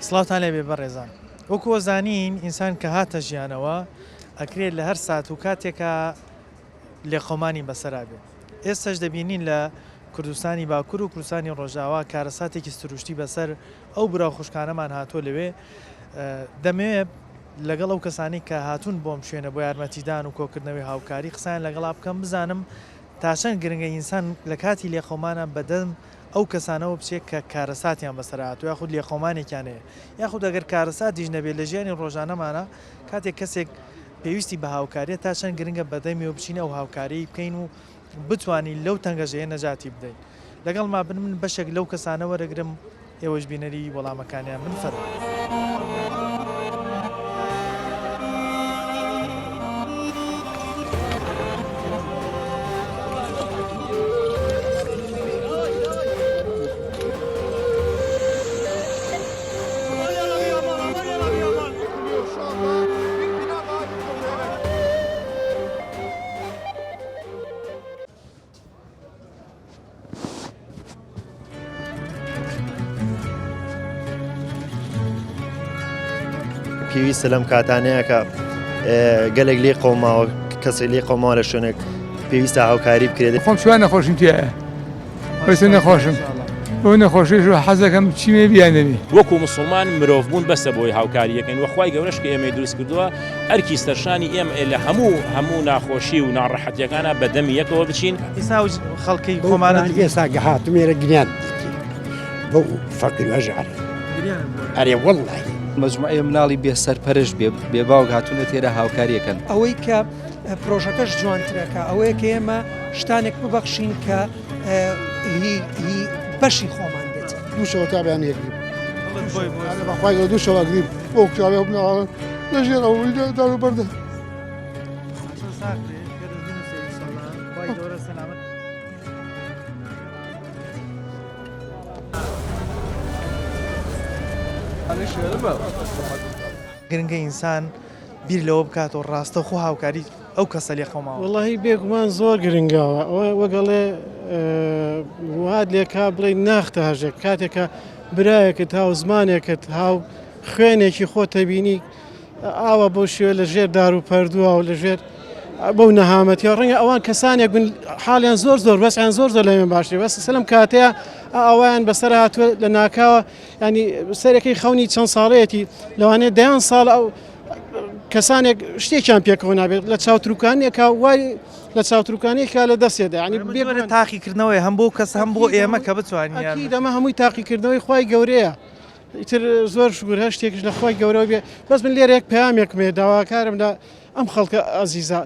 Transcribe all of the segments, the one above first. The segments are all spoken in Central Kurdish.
سڵاوتان لێبێ بەڕێزان. وەکو وەزانین ئینسان کە هاتە ژیانەوە ئەکرێت لە هەر سات و کاتێکە لێخۆمانی بەسەرا بێت. ئێستاش دەبینین لە کوردستانی باکوور و کوردستانی ڕۆژاوا کارەساتێکی سروشتی بەسەر ئەو برا خوشکانەمان هاتۆ لەوێ دەمەوێت لەگەڵ ئەو کەسانی کە هاتوون بۆم شوێنە بۆ یارمەتیدان و کۆکردنەوەی هاوکاری قسان لەگەڵا بکەم بزانم تاشەن گرنگە ئینسان لە کاتی لێخۆمانە بەدەم ئەو کەسانەوە بچێت کە کارەساتیان بەسەرات و یاخود لێخۆمانێکیانەیە یاخود ئەگەر کارەساتیش نەبێت لە ژیانی ڕۆژانەمانە کاتێک کەسێک پێویستی بە هاوکاریە تا چەند گرنگە بەدەمی و بچینە ئەو هاوکاری بکەین و بتوانین لەو تەنگەژەیە نەجاتی بدەین لەگەڵ ما بن من بەشێک لەو کەسانە وەرەگرم ئێوەش بینەری وەڵامەکانیان من فەرموو. پێویستە لەم کاتانەیە کە گەلێک لێ قەوماوە کەسێک لێ قەوماوە لە شوێنێک پێویستە هاوکاری بکرێت. خۆم شوان نەخۆشم تایە وەسە نەخۆشم بۆ نەخۆشیش حەزەکەم چیمێ بیانەوی وەکو مسلمان مرۆڤ بوون بەسە بۆی هاوکاری یەکەین وەخوای گەورەش کە ئێمە دروست کردووە ئەرکی سەرشانی ئێمە لە هەموو ناخۆشی و ناڕەحەتیەکانە بەدەمی یەکەوە بچین. ئیسا خەڵکی خۆمانە ئێستا هاتومێرە گریان بۆ فەقیر هەژار ئەرێ وەڵڵای مەجموعەیە مناڵی بێسەرپەرش بێ باوک هاتوونە تێرە هاوکاریەکەن. ئەوەی کە پرۆژەکەش جوانترەکە ئەوەیە کە ئێمە شتانێک ببەخشین کە هی بەشی خۆمان بێت. دووشەوە تابیان یەکگریم بەخوای دووشەوە گریم بۆ کتابێ بناوە لەژێر ئەوەی دارو بەردە. گرنگە ئینسان بیر لەوە بکاتەوە ڕاستە خۆ هاوکاری ئەو کەسە لێ خۆماوە. وەڵاهی بێگومان زۆر گرنگاوە ئەوە وەگەڵێ وات لێکا بڵێ ناختە هەژێک کاتێکە برایەکت هاو زمانێکت هاو خوێنێکی خۆتە بینی ئاوە بۆ شوێ لە ژێر دار و پەردووە و لە ژێر بەو نەهامەتی ڕەنگە ئەوان کەسانێک بن حالیان زۆر بەسیان زۆر لە من باشی بەس سەلم کاتەیە ئەویان بەسەر هاتووە لە ناکاوە ینی سەرەکەی خەونی چەند ساڵەیەتی لەوانێت دەیان ساڵ ئەو کەسانێک شتێکیان پێکەوە نابێت لە چاوتروکانێکە وای لە چاوتروکانێکا لە دەستێدا ینی بێ تاقیکردنەوەی هەم بۆ کەس هەم بۆ ئێمە کە بتوانین دەمە هەمووی تاقیکردنەوەی خی گەورەیە ئیتر زۆر شگور هە شتێکش لە خی گەورەوە بێ بەس من لێرە یەک پەیامێکمێ داواکارم لە ئەم خەڵکە ئازیزە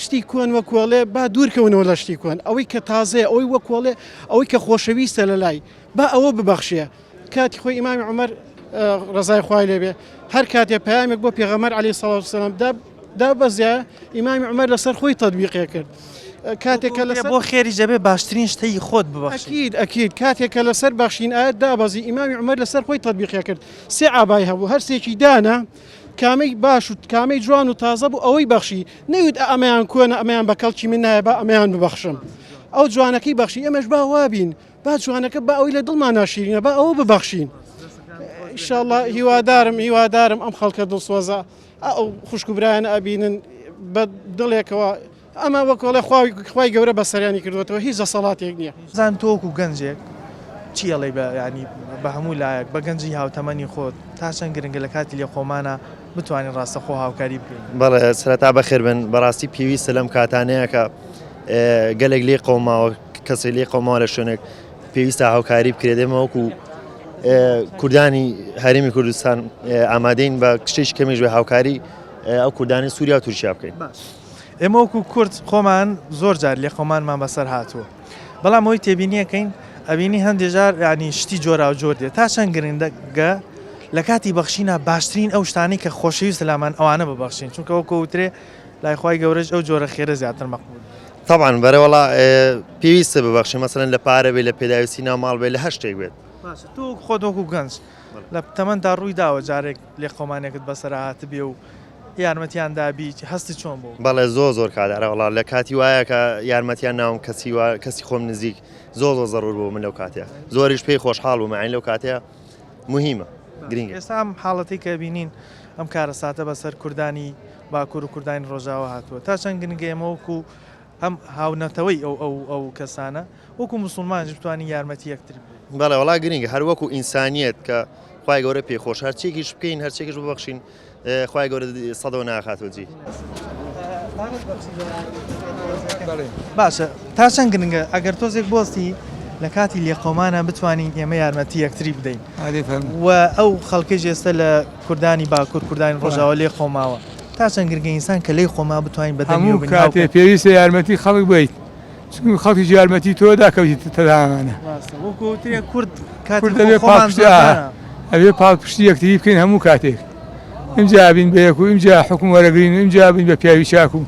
شتی کۆن وەکۆڵێ با دوورکەونەوە لە شتی کۆن ئەوەی کە تازەیە ئەوەی وەکۆڵێ ئەوەی کە خۆشەویستە لە لای با ئەوە ببەخشیە کاتی خۆی ئیمامی عومەر ڕزای خوای لێبێ هەر کاتێ پەیامێک بۆ پێغەمبەر عەلەیهی سەڵات وسەلام دا بەزیە ئیمامی عومەر لەسەر خۆی تەطبیقی کرد کاتێکە لەسەر بۆ خێری جەبێ باشترین شتەی خۆت ببەخشی ئەکید کاتێکە لەسەر بەخشین ئاەت دابەزی ئیمامی عومەر لەسەر خۆی تەطبیقی کرد سێ ئابای هەبوو هەر سێکی دانا کامەی باش و کامەی جوان و تازە بوو ئەوەی بەخشی نەویت ئەمەیان کۆنە ئەمەیان بە کەڵکی من نایە بە ئەمەیان ببەخشم ئەو جوانەکەی بەخشی ئەمەش با وابین با جوانەکە با ئەوەی لە دڵمان ناشیرینە با ئەوە ببەخشین ئینشاءڵڵا هیوادارم ئەم خەڵکە دڵسۆزە ئەو خوشک و برایان ئەبینن بە دڵێکەوە ئەمە وەکۆڵێ خوای گەورە بەسەریانی کردوێتەوە هیچ دەسەڵاتێک نییە. زان تۆکو گەنجێک چیەڵێ بە ینی بە هەموو لایەک بە گەنجی هاوتەمەنی خۆت تا چەند گرنگە لە کاتی لێ خۆمانە بتوانین ڕاستە خۆ هاوکاری بکەین. بەڵێ سەرەتا بەخێر بن بەڕاستی پێویستە لەم کاتانەیە کە گەلێک لێ قەوماوە کەسێک لێ قەوماوە لە شوێنێک پێویستە هاوکاری بکرێت ئێمە وەکو کوردانی هەرێمی کوردستان ئامادەین بە کشتێکی کەمیش بە هاوکاری ئەو کوردانی سووریا و تورکیا بکەین. ئێمە وەکو کورد خۆمان زۆر جار لێ خۆمانمان بەسەر هاتووە بەڵام ئەوی تێبینیەکەین ئەبینی هەندێک جار ینی شتی جۆرا و جۆر دێت تا چەند گرنگە لە کاتی بەخشینە باشترین ئەو شتانی کە خۆشەویست لامان ئەوانە ببەخشین چونکە وەکو وترێ لای خی گەورەش ئەو جۆرە خێرە زیاتر مەقبول. طبعا بەرەوەڵا پێویستە ببەخشین مەسەڵەن لە پارە بێت لە پێداویستی ناوماڵ بێت لە هەر شتێک بێت. تۆ خۆت وەکو گەنج لە تەمەندا ڕووی داوە جارێک لێ خۆمانێکت بەسەر هات بێ و یارمەتیان دابی هەستی چۆن بوو؟ بەڵێ زۆر کادارە وڵا لە کاتی وایە کە یارمەتیان ناوم کەسی خۆم نزیک زۆر زەڕور بوو من لەو کاتەیە زۆریش پێی خۆشحاڵ بوومە عین لەو کاتەیە مهمە گرینگە ئێستا ئەم حاڵەتی کە بینین ئەم کارە ساتە بەسەر کوردانی باکوور و کوردانی ڕۆژاوە هاتووە تا چەند گرنگە ئێمە وەکو ئەم هاونەتەوەی ئەو کەسانە وەکو مسلمانش بتوانین یارمەتی یەکتر بەڵێ وڵا گرینگە هەر وەکو ئینسانیت کە خی گەورە پێخۆش هەرچێکیش بکەین هەرچێکیش ببەخشین خی گەورە سەدەوە ناخاتوەجی باشە تا چەند گرنگە ئەگەر تۆزێک بۆستی لە کاتی لێقۆمانە بتوانین ئێمە یارمەتی یەکتری بدەین و ئەو خەڵکی ئێستا لە کوردانی باکوور کوردانی ڕۆژاوە لێ خۆماوە تا چەند گرنگە ئینسان کە لێی خۆما بتوانین بەدەمی هەموو کاتێ پێویستە یارمەتی خەڵک بیت چون خەڵکی یارمەتی تۆ داکەوتی تەداوانە وەکوترێ کورد دەبێ ئەبێ پاڵپشتی یەکتری بکەین هەموو کاتێک ئەمجا بین بە یەک و ئەمجا حکوم وەرەگرین و ئەمجا بین بە پیاوی چاک و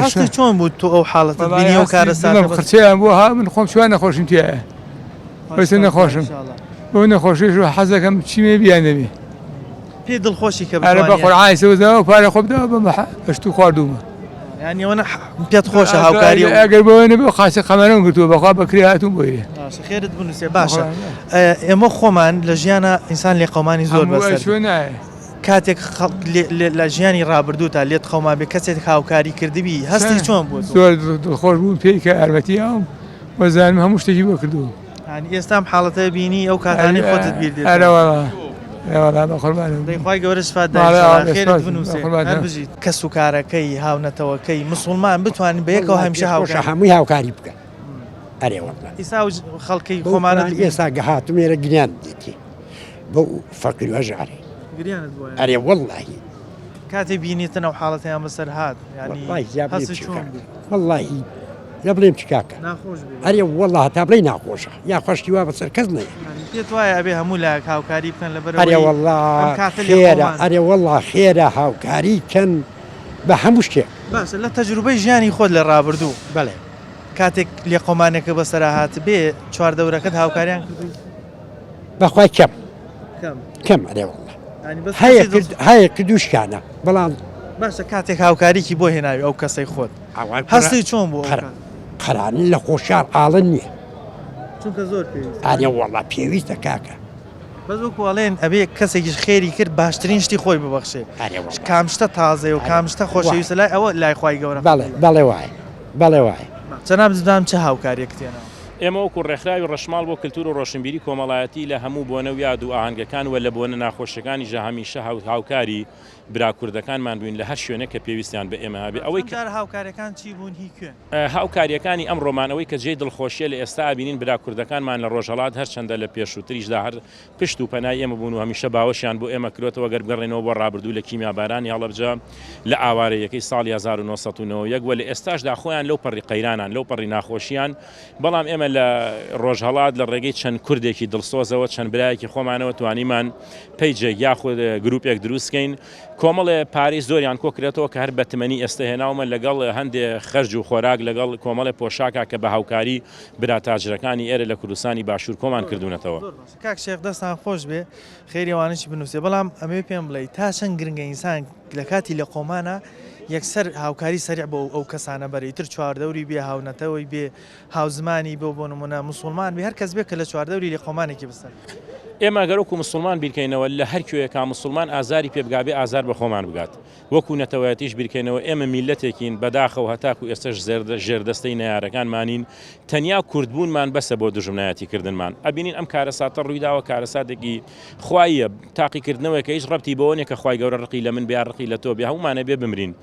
هەستی چۆن بوو تۆ ئەو حاڵەتە بینی ئەو کارە خرچیان بۆ ها من خۆم چوان نەخۆشم تایە وەسە نەخۆشم بۆ نەخۆشیش و حەزەکەم چیمێ بیان دەبێ پێ دڵخۆشی کە ئەرە بە قورعایسەوەزەوە پارە خۆبدا بە هەشتو خواردومە ینی ئەوە پێت خۆشە هاوکاری ئەگەر بەوە نەبێ خاچە خەمەرەم گرتووە بەخوا بەکری هاتوون بۆیە خێرت بنووسێ باشە ئێمە خۆمان لە ژیانە ئینسان لێ قەومانی زۆر بەسەر نایە کاتێک لە ژیانی ڕابردوو تا لێت خەوما بێ کەسێک هاوکاری کردبی هەستی چۆن بوو زۆر دڵخۆش بوون پێی کە یارمەتی ئەوم وەزانم هەموو شتێکی بۆ کردووە ئێستام حاڵەتە بینی ئەو کاتانی خۆتت بیر دێت دەیخوای گەورە سفات خێرت بنووسێ بژیت کە سوکارەکەی هاونەتەوەکەی مسلمان بتوانین بە یەکەوە هەمیشە هاوکار هەمووی هاوکاری بکە ئەرێ وەڵا ئیسا خەڵکی خۆمانە ئێستا گەهاتم ێرە گریان دێتی بۆ فەقیر وەژارێ گریانت بووە ئەرێ وەڵڵاهی کاتێ بینیتن ئەو حاڵەتیان بەسەر هات وەڵڵاهی یا بڵێم چ کاکە ئەرێ وەڵڵا هەتا بڵێ ناخۆشە یا خۆشتی وا بەسەر کەس نەیە پێت وایە ئەبێ هەموو لە هاوکاری بکەن لەبەر ئەرێ وەڵڵا خێرە ئەرێ وەڵڵا خێرە هاوکاری کەن بە هەموو شتێک باشە لە تەجروبەی ژیانی خۆت لە ڕابردوو بەڵێ کاتێک لێقۆمانێکە بەسەرا هات بێ چواردەورەکەت هاوکاریان کردووی بەخوای کەم ئەرێ وەڵڵا هەیە کردوشکانە بەڵام باشە کاتێک هاوکاریکی بۆ هێناوی ئەو کەسەی خۆت هەستی چۆن بوو قەرانی لە خۆشیار ئاڵن نییە چونکە زۆر پێویست ئەرێ وەڵڵا پێویستە کاکە بەس وەکوڵێن ئەبێ کەسێکیش خێری کرد باشترین شتی خۆی ببەخشێ کامشتە تازەی و کامشتە خۆشەویستە لای ئەوە لای خوای گەورە بەڵێ وایە بەڵێ وایە جەناب زدام چه هاوکاریەک تێنەوە ئێمە وەکو ڕێکخراوی ڕەشماڵ بۆ کللتور و ڕۆشنبیری کۆمەڵایەتی لە هەموو بۆنە و یاد و ئاهەنگەکان و لە بۆنە ناخۆشیەکانی ژە هەمیشە هاوکاری براکوردەکانمان بووین لە هەر شوێنە کە پێویستیان بە ئێمە هەبێ ئەوەی هاوکاریەکان چی بوون هی کوێن هاوکاریەکانی ئەم ڕۆمانەوەی کە جێی دڵخۆشیە لە ئێستا بینین براکوردەکانمان لە ڕۆژهەڵات هەرچەندە لە پێشووتریشدا هەر پشت و پەنای ئێمە بوون و هەمیشە باوەشیان بۆ ئێمە کرۆتەوە گەر بگەڕێنەوە بۆ ڕابردوو لە کیمیابارانی هەڵەبجە لە ئاوارەیەکەی ساڵی 1990 وە لە ئێستاشدا خۆیان لەو پەڕی قەیرانان لەو پەڕی ناخۆشیان بەڵام ئێمە لە ڕۆژهەڵات لە ڕێگەی چەند کوردێکی دڵسۆزەوە چەند برایەکی خۆمانەوە توانیمان پەیجێک یاخود گروپێک دروستکەین کۆمەڵێ پارەی زۆریان کۆکرێتەوە کە هەر بەتمەنی ئێستا هێناومە لەگەڵ هەندێک خەرج و خۆراک لەگەڵ کۆمەڵێ پۆشاکە کە بە هاوکاری براتاجرەکانی ئێرە لە کوردستانی باشوور کۆمان کردوونەتەوە کاک شێخ دەستان خۆش بێ خێریوانشی بنووسێ بەڵام ئەمێ پێم بڵێ تا چەند گرنگە ئینسان لە کاتی لە قۆمانە یەکسەر هاوکاری سەریع بۆ ئەو کەسانە بەرەیتر چواردەوری بێ هاونەتەوەی بێ هاوزمانی بۆ نمونە مسلمان بێ هەر کەس بێ کە لە چواردەوری لە قۆمانێکی بستن ئێمە گەرەوەکو مسلمان بیرکەینەوە لە هەر کوێیەکە مسلمان ئازاری پێبگابێ ئازار بە خۆمان بگات وەکو نەتەوەیەتیش بیرکەینەوە ئێمە میلەتێکین بەداخەوە هەتاکو ئێستش ژێردەستەی نەیارەکانمانین تەنیا کوردبوونمان بەسە بۆ دژمنایەتیکردنمان ئەبینین ئەم کارەساتە ڕوویداوە کارەساتێکی خوایە تاقیکردنەوەی کە هیچ ڕەبتی بەوە نیە کە خوای گەورە ڕقی لە من بیا ڕقی لە تۆ بێ هەمومانە بێ بمرین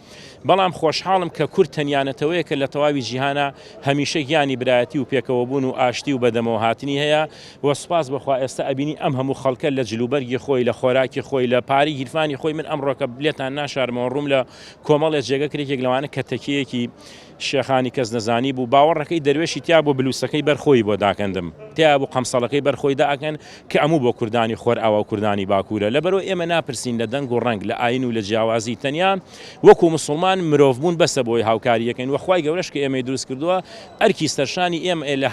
بەڵام خۆشحاڵم کە کورد تەنیانەتەوەیە کە لە تەواوی جیهانە هەمیشە گیانی برایەتی و پێکەوەبوون و ئاشتی و بەدەمەوە هاتنی هەیە وەسپاس بەخوا ئێستا ئەبینی ئەم هەموو خەڵکە لە جلوبەرگی خۆی لە خۆراکی خۆی لە پاری گیرفانی خۆی من ئەمڕۆکە بلێتان ناشارمەوە ڕووم لە کۆمەڵێ جێگە کرێکێک لەوانە کە تەکیەکی شێخانی کەس نەزانی بوو باوەڕەکەی دەروێشی تیا بۆ بلووسەکەی بەرخۆی بۆ داکەندم تیا بۆ قەمسەڵەکەی بەرخۆی داکەن کە ئەموو بۆ کوردانی خۆر ئاوا و کوردانی باکوورە لەبەرەوە ئێمە ناپرسین لە دەنگ و ڕنگ لە ئاین و لە جیاوازی تەنیا وەکو مسلمان مرۆڤبوون بەسە بۆی هاوکاریەکەین وەخوای گەورەش کە ئێمەی دروست کردووە ئەرکی سەرشانی ئێمە لە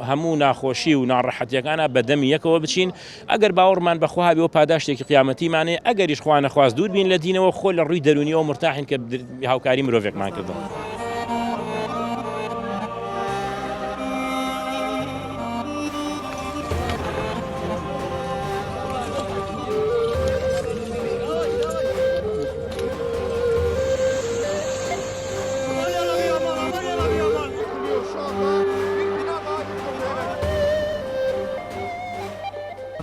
هەموو ناخۆشی و ناڕەحەتیەکانە بەدەمی یەکەوە بچین ئەگەر باوەڕمان بەخوا بێ و پاداشتێکی قیامەتیمانێ ئەگەریش خوا نەخواست دوور بین لە دینەوە خۆ لە ڕووی دەرونیەوە مرتاحین کە هاوکاری مرۆڤێکمان کردەوە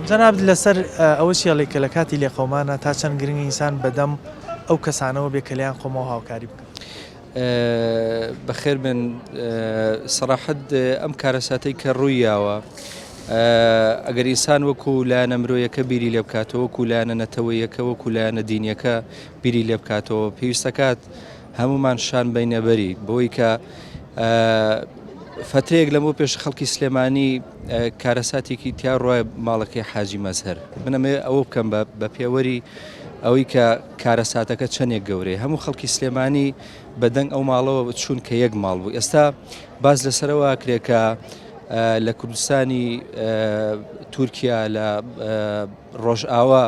جەناب لەسەر ئەوە شێڵێک کە لە کاتی لێقەومانە تا چەند گرنگی ئینسان بەدەم ئەو کەسانەوە بێ کە لیان قۆمەوە هاوکاری بکەن. بەخێر بن سەراحەت ئەم کارەساتەی کە ڕوویاوە ئەگەر ئینسان وەکو لایەنە مرۆیەکە بیری لێ بکاتەوە وەکو لایەنە نەتەوەیەکە وەکو لایەنە دینیەکە بیری لێ بکاتەوە پێویستەکات هەمومان شان بینەبەری بۆی کە فترەیەک لەمە پێش خەڵکی سلێمانی کارەساتێکی تیا ڕۆیە ماڵەکەی حاجی مەزهەر منەمێ ئەوە بکەم بە پێوەری ئەوەی کە کارەساتەکە چەندێک گەورەی هەموو خەڵکی سلێمانی بەدەنگ ئەو ماڵەوە چوون کە یەک ماڵ بوو ئێستا باز لەسەرەوە کرێکە لە کوردستانی تورکیا لە ڕۆژئاوا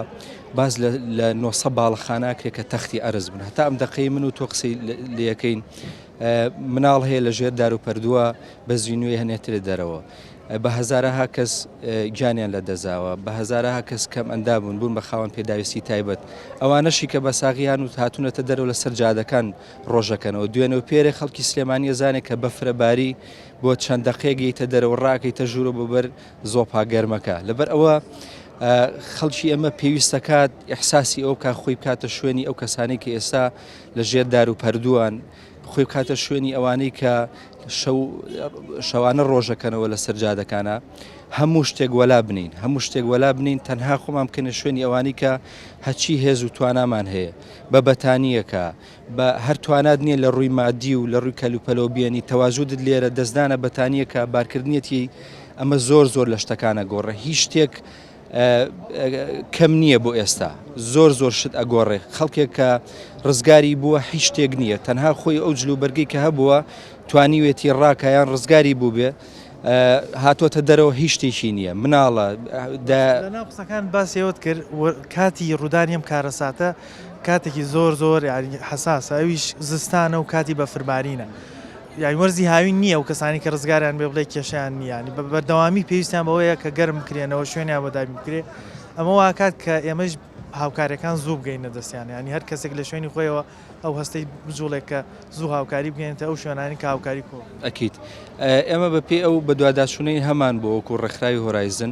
باز لە 900 باڵەخانە کرێکە تەختی ئەرز بن هەتا ئەم دەقەی من و تۆ قسەی لەکەین مناڵ هەیە لە ژێر دار و پەردووە بە زیینوی هەنێترێ دەرەوە بە هەزارەها کەس گیانیان لە دەزاوە بە هەزارەها کەس کەم ئەندابوون بوون بە خاوەن پێداویستی تایبەت ئەوانەشی کە بە ساغیان و هاتوونەتە دەرەوە لەسەر جادەکان ڕۆژەکەنەوە دوێنەوە پێرێ خەڵکی سلێمانی زانێت کە بەفرەباری بۆ چەند دەقەیەگەیتە دەرەوە ڕاکەیتە ژوورە بۆ بەر زۆپا گەرمەکە لەبەر ئەوە خەڵکی ئەمە پێویستەکات ئیحساسی ئەو کا خۆی بکاتە شوێنی ئەو کەسانی کە ئێستا لە ژێر دار و پەردووان خۆی بکاتە شوێنی ئەوانەی کە شەوانە ڕۆژەکەنەوە لە سەرجادەکانە هەموو شتێک وەلا بنین هەموو شتێک وەلا بنین تەنها خۆمان بکەنە شوێنی ئەوانی کە هەچی هێز و توانامان هەیە بە بەتانیەکە بە هەر توانات نییە لە ڕووی مادی و لە ڕووی کەلوپەلەوە بیێنی تەواژودت لێرە دەستدانە بەتانیەکە بارکردنیەتی ئەمە زۆر لە شتەکانە گۆڕە هیچ شتێک کەم نییە بۆ ئێستا زۆر شت ئەگۆڕێ خەڵکێک کە ڕزگاری بووە هیچ شتێک نییە تەنها خۆی ئەو جلوبەرگی کە هەبووە توانیوێتی ڕاکایان ڕزگاری بوو بێ هاتۆتە دەرەوە هیچ شتێکی نییە مناڵە لەناو قسەکان باسیەوەت کرد کاتی ڕوودانیم کارەساتە کاتێکی زۆر حساسە ئەویش زستانە و کاتی بەفرمارینە یانی وەرزی هاوین نییە و کەسانی کە ڕزگاریان بێ بڵێ کێشیان نییانی بەردەوامی پێویستیان بەوەیە کە گەرم بکرێنەوە شوێنیان بۆ دابین بکرێ ئەمە واکات کە ئێمەش هاوکاریەکان زوو بگەینە دەستیان ینی هەر کەسێک لە شوێنی خۆیەوە ئەو هەستەی بجوڵێک کە زوو هاوکاری بگەێنێتە ئەو شوێنانی کە هاوکاری کۆ ئەکییت ئێمە بە پێ ئەو بە دوواداچوونەی هەمان بۆ وەکو ڕێکخراوی هۆرایزن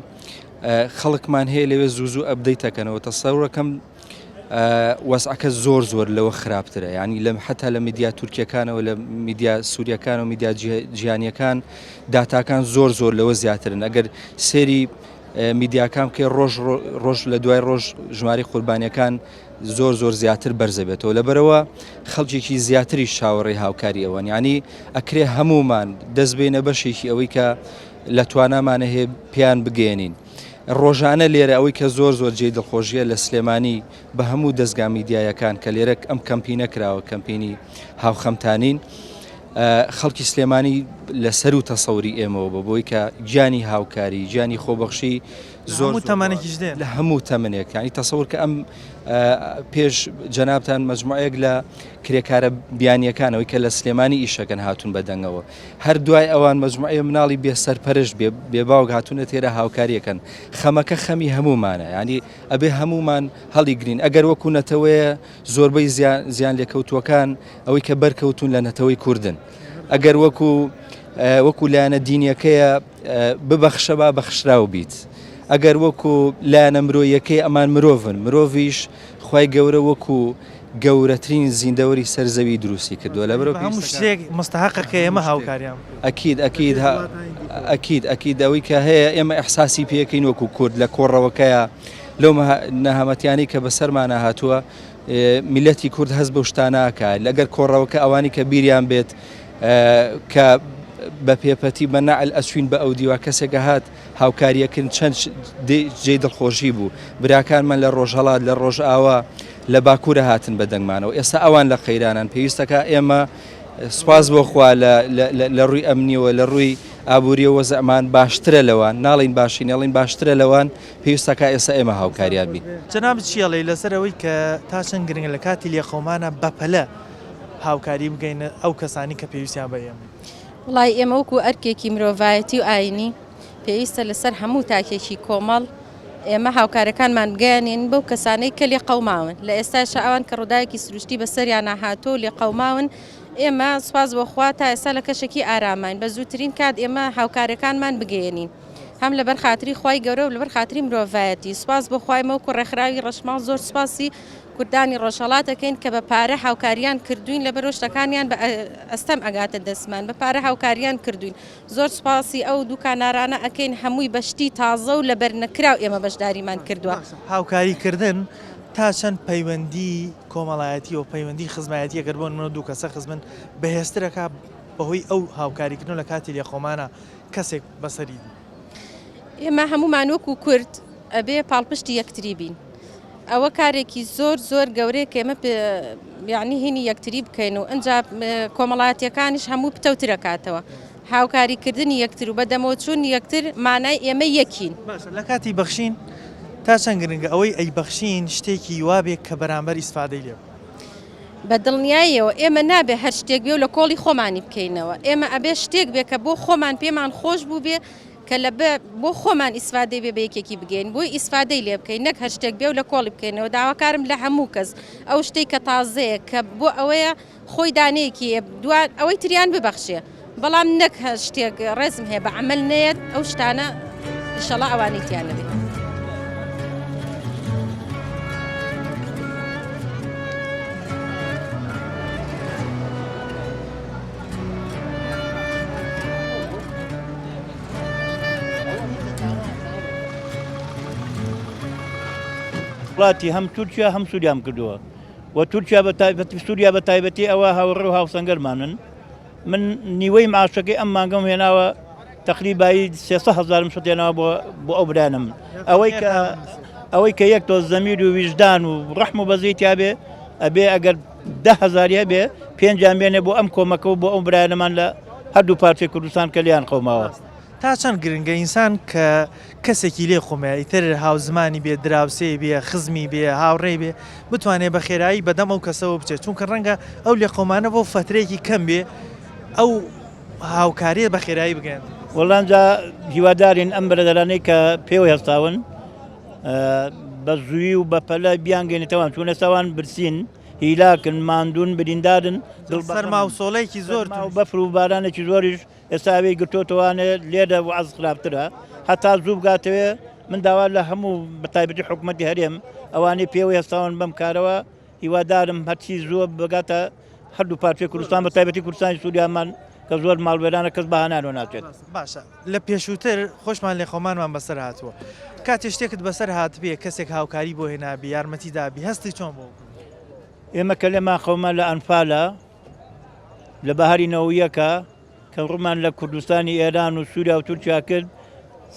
خەڵکمان هەیە لەوێ زوو ئەبدەیتەکەنەوە تەسەورەکەم وەسعەکە زۆر لەوە خراپترە ینی لەم حتا لە میدیا تورکیەکانەوە لە میدیا سووریەکان و میدیا جیهانیەکان داتاکان زۆر لەوە زیاترن ئەگەر سێری میدیاکان کە ڕۆژ لە دوای ڕۆژ ژماری قوربانیەکان زۆر زیاتر بەرزەبێتەوە لەبەرەوە خەڵکێکی زیاتری شاوەڕێی هاوکاری ئەوەن ینی ئەکرێ هەمومان دەست بێنە بەشێکی ئەوەی کە لە توانامانە هەیە پیان بگەێنین ڕۆژانە لێرە ئەوەی کە زۆر جێی دڵخۆشیە لە سلێمانی بە هەموو دەستگا میدیایەکان کە لێرە ئەم کەمپینە کراوە کەمپینی هاوخەمتانین خەڵکی سلێمانی لەسەر و تەسەوری ئێمەوە بە بۆی کە گیانی هاوکاری گیانی خۆبەخشی زۆر تەمەنێکیش دێن لە هەموو تەمەنێک ینی تەسەور کە ئەم پێش جەنابتان مەجموعەیەک لە کرێکارە بیانیەکانەوەی کە لە سلێمانی ئیشەکەن هاتوون بەدەنگەوە هەر دوای ئەوان مەجموعەیە مناڵی بێسەرپەرش بێباوک هاتوونە تێرە هاوکاریەکەن خەمەکە خەمی هەمومانە ینی ئەبێ هەمومان هەڵی گرین ئەگەر وەکو نەتەوەیە زۆربەی زیان لێکەوتوەکان ئەوەی کە بەرکەوتون لە نەتەوەی کوردن ئەگەر وەکو لایەنە دینیەکەیە ببەخشە با بەخشراو بیت ئەگەر وەکو لایەنە مرۆیەکەی ئەمان مرۆڤیش خی گەورە وەکو گەورەترین زیندەوەری سەرزەوی دروستی کردووە لە بەرەو هەموو شتێک مستحقەکە ئێمە هاوکاریان ئەکید ئەوەی کە هەیە ئێمە ئەحساسی پێەکەین وەکو کورد لە کۆڕەوەکەیە لەو نەهامەتیانی کە بەسەرمانە هاتووە میلەتی کورد هەست بە شتاناکە لەگەر کۆڕەوەکە ئەوانی کە بیریان بێت کە بە پێپەتی بە نەعل ئەچوین بە ئەو دیوە کەسێکە هات هاوکاریەکردن چەند جێی دڵخۆشی بوو براکانمان لە ڕۆژهەڵات لە ڕۆژئاوا لە باکوورە هاتن بە دەنگمانەوە ئێستا ئەوان لە خەیرانان پێویستەکە ئێمە سوپاس بۆ خوا لە ڕووی ئەمنیەوە لە ڕووی ئابووریەوە زەمان باشترە لەوان ناڵین باشی نێڵین باشترە لەوان پێویستەکە ئێستا ئێمە هاوکاریان بین جەناب چیەڵێ لەسەرەوەی کە تا چەند گرنگە لە کاتی لێقەومانە بەپەلە هاوکاری بگەینە ئەو کەسانی کە پێویستیان بە ئێمە وڵای ئێمە وەکو ئەرکێکی مرۆڤایەتی و ئاینی پێویستە لەسەر هەموو تاکێکی کۆمەڵ ئێمە هاوکارەکانمان بگەیانین بەو کەسانەی کە لێ قەوماون لە ئێستاشە ئەوان کە ڕووداوێکی سروشتی بەسەریان هاتۆ لێ قەوماون ئێمە سوپاس بۆخوا تا ئێستا لە کەشێکی ئارامان بە زووترین کات ئێمە هاوکارەکانمان بگەێنین هەم لەبەر خاتری خی گەورە و لەبەر خاتری مرۆڤایەتی سوپاس بۆ خۆیمەوە و ڕێکخراوی ڕەشماڵ زۆر سپاسی کوردانی ڕۆژهەڵاتەکەین کە بە پارە هاوکاریان کردوین لە بەرەو شتەکانیان بە ئەستەم ئەگاتە دەستمان بە پارە هاوکاریان کردوین زۆر سپاسی ئەو دوکانارانە ئەکەین هەمووی بەشتی تازە و لە بەرنەکراو ئێمە بەشداریمان کردووە هاوکاریکردن تا چەند پەیوەندی کۆمەڵایەتی و پەیوەندی خزمایەتی ئەگەر بۆن منە دوو کەسە خزمن بەهێزترەکە بەهۆی ئەو هاوکاریکردن لە کاتی لێخۆمانە کەسێک بەسەری ئێمە هەمومان وەکو کورد ئەبێ پاڵپشتی یەکتری بین ئەوە کارێکی زۆر زۆر گەورەیە کە ئێمە یعنی هینی یەکتری بکەین و ئەنجا کۆمەڵایەتیەکانیش هەموو پتەوترەکاتەوە هاوکاریکردنی یەکتر و بەدەمەوەچوونی یەکتر مانای ئێمە یەکین لە کاتی بەخشین تا چەند گرنگە ئەوەی ئەی بەخشین شتێکی وابێت کە بەرامبەر ئیسفادەی لێ بە دڵنیاییەوە ئێمە نابێ هەر شتێک بێ و لە کۆڵی خۆمانی بکەینەوە ئێمە ئەبێ شتێک بێ کە بۆ خۆمان پێمان خۆش بوو بێ کە لە بۆ خۆمان ئیسفادەی بێ بە یەکێکی بگەین بۆی ئیسفادەی لێ بکەین نەک هەر شتێک بێ و لە کۆڵی بکەینەوە داواکارم لە هەموو کەس ئەو شتێک کە تازەیە کە بۆ ئەوەیە خۆی دانەیەکی دوان ئەوەی تریان ببەخشێ بەڵام نەک هەر شتێک ڕێزم هەیە بە عمل نەیەت ئەو شتانە ئینشەڵا ئەوانەی تیان نەبێت وڵاتی هەم تورکیا هەم سووریام کردووە و تورکیا بە تایبەتی سووریا بە تایبەتی ئەوە هاوڕێ و هاوسەنگەرمانن من نیوەی معاشەکەی ئەم مانگەم هێناوە تقریبایی 300,000 شتێنەوە بۆ ئەو برانم ئەوەی کە یەک تۆ زەمیر و ویژدان و ڕەحم و بەزەیتیا بێ ئەبێ ئەگەر 10,000 بێ 5 بێنێ بۆ ئەم کۆمەکە و بۆ ئەو برایەنەمان لە هەردوو پارچەی کوردستان کە لیان قەوماوە تا چەند گرنگە ئینسان کە کەسێکی لێ خۆمە ئیتر هاوزمانی بێ دراوسێ بێ خزمی بێ هاوڕێ بێ بتوانێت بە خێرایی بەدەم ئەو کەسەوە بچێت چونکە ڕەنگە ئەو لێ قۆمانە بۆ فترێکی کەم بێ ئەو هاوکاریە بە خێرایی بگەن وەڵانجا هیوادارین ئەم بەرەدەرانەی کە پێوە هێستاون بە زووی و بە پەلە بیانگەێنێتەوان چونە ساوان برسین هیلاکن ماندوون بریندارن سەرما و سۆڵەیەکی زۆر و بەفر و بارانێکی زۆریش ئێستاوی گرتۆتەوانێت لێدە و عەز خراپترە هەتا زوو بگاتەوێ من داوا لە هەموو بەتایبەتی حکوومەتی هەرێم ئەوانەی پێوە هێستاون بەم کارەوە هیوادارم هەرچی زۆر بگاتە هەردوو پارچەی کوردستان بەتایبەتی کوردستانی سووریامان کە زۆر ماڵوێرانە کەس بەهانانەوە ناچێت باشە لە پێشووتر خۆشمان لێ خۆمانمان بەسەر هاتووە کاتێ شتێکت بەسەر هاتبێ کەسێک هاوکاری بۆ هێنابی یارمەتی دابی هەستی چۆن بۆ ئێمە کە لێمان خەومان لە ئەنفالە لە بەهاری نەوەیەکە کە ڕوومان لە کوردستانی ئێران و سووریا و تورکیا کرد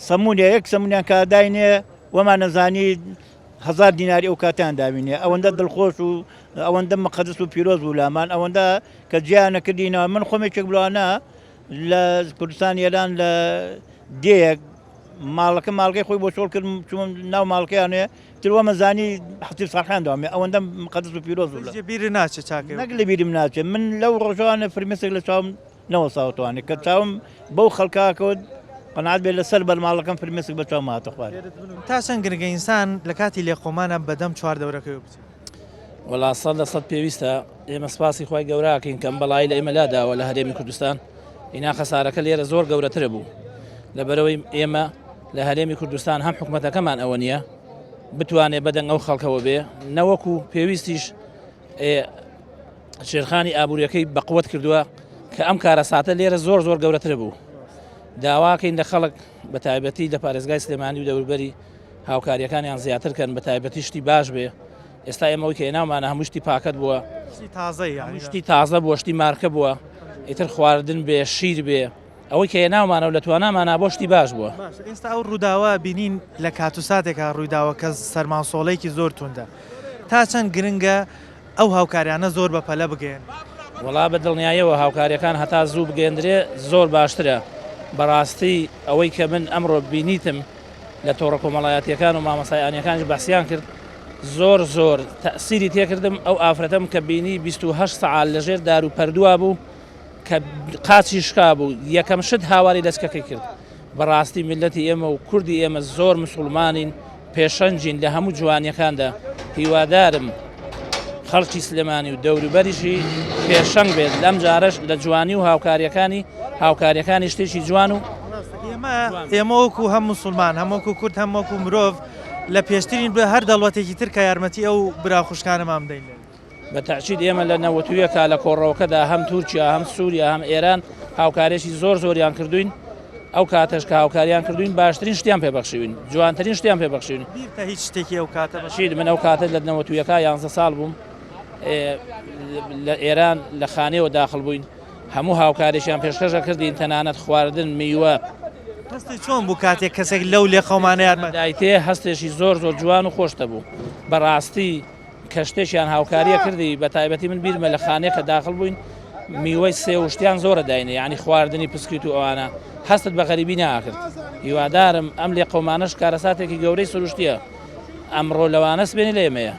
سەمونە یەک سەمونیان کاداینێ وەمان نەزانی 1000 دیناری ئەو کاتیان داوینێ ئەوەندە دڵخۆش و ئەوەندە مەقەدس و پیرۆز و لامان ئەوەندە کە جیانە کردینەوە من خۆمێکێک بڵوانە لە کوردستان ئێران لە دێک ماڵەکە ماڵگەی خۆی بۆ شۆڵ کرد چون ناو ماڵکەیانێ تروە مەزانی حتی ساخیان داوامێ ئەوەندە مقدس و پیرۆز بیر ناچێت چاکە نەک لە بیرم ناچێت من لەو ڕۆژوانە فرمێسێک لە چاوم نەوە ساوتوانێت کە چاوم بەو خەڵکاکەوت قەناعەت بێت لەسەر بەرماڵەکەم فرمێسێک بە چاوم هاتە خوارد تا چەند گرنگە ئینسان لە کاتی لێخۆمانە بەدەم چوار دەورەکەی بچێت وەڵا 100% پێویستە ئێمە سپاسی خۆی گەوراکەین کەم بەڵایی لە ئێمە لاداوە لە هەرێمی کوردستان ئینا خەسارەکە لێرە زۆر گەورەترە بوو لەبەرەوەی ئێمە لە هەرێمی کوردستان هەم حکوومەتەکەمان ئەوە نییە بتوانێت بەدەنگ ئەو خەڵکەوە بێ نەوەکو پێویستیش شێرخانی ئابوووریەکەی بەقوت کردووە کە ئەم کارە ساتە لێرە زۆر زۆر گەورەتر بوو داواکەین لە خەڵک بە تایبەتی لە پارێزگای سلێمانی و دەوروبەری هاوکاریەکانیان زیاترکەن بە تایبەتی شتی باش بێ ئێستا ئێمەوەی کە هێناومانە هەموو شتی پاکەت بووە شتی تازە بووە شتی مارکە بووە ئیتر خواردن بێ شیر بێ ئەوەی کە هێناومانە و لە توانامانە بۆ شتی باش بووە ئێستا ئەو ڕووداوە بینین لە کات و ساتێکە ڕوویداوە کە سەرماسۆڵەیەکی زۆر توندە تا چەند گرنگە ئەو هاوکاریانە زۆر بە پەلە بگەن وەڵا بە دڵنیاییەوە هاوکاریەکان هەتا زوو بگەندرێ زۆر باشترە بەڕاستی ئەوەی کە من ئەمڕۆ بینیتم لە تۆڕە کۆمەڵایەتیەکان و مامەسایانیەکانش بەسییان کرد زۆر زۆر تەسیری تێکردم ئەو ئافرەتەم کە بینی 28 سەعات لەژێر دار و پەردووە بوو کە قاچی شکا بوو یەکەم شت هاواری دەستکەکەی کرد بەڕاستی میلەتی ئێمە و کوردی ئێمە زۆر مسلمانین پێشەنجین لە هەموو جوانیەکاندا هیوادارم خەڵکی سلێمانی و دەوروبەریشی پێشەنگ بێت لەم جارەش لە جوانی و هاوکاریەکانی شتێکی جوان و ئێمە وەکو هەم موسڵمان هەمووکو کورد هەمووکو مرۆڤ لە پێشترین بە هەر دەڵەتێکی تر کە یارمەتی ئەو برا خوشکانەمان بدەین بە تەعجید ئێمە لە نەوەتویەکە لە کۆڕەوەکەدا هەم تورکیا هەم سووریا هەم ئێران هاوکارێکی زۆریان کردوین ئەو کاتەش کە هاوکاریان کردوین باشترین شتیان پێبەخشیوین جوانترین شتیان پێبەخشیوین هیچ شتێکی ئەو کاتە بەشید من ئەو کاتە لە نەوەتویەکە 11 ساڵ بووم لە ئێران لە خانەوە داخل بووین هەموو هاوکاریشیان پێشکەشە کردین تەنانەت خواردن میوە هەستی چۆن بوو کاتێک کەسێک لەو لێ خەومانە یارمەدایتێ هەستێکی زۆر جوان و خۆشتە بوو بەڕاستی کە شتێکیان هاوکاریە کردی بە تایبەتی من بیرمە لە خانەیە کە داخل بووین میوەی سێ وشتیان زۆرە داینێ ینی خواردنی پسکیت و ئەوانە هەستت بە غەریبی ناکرد هیوادارم ئەم لێ قەومانەش کارەساتێکی گەورەی سروشتیە ئەمڕۆ لەوانەس بێنی لە ئێمەیە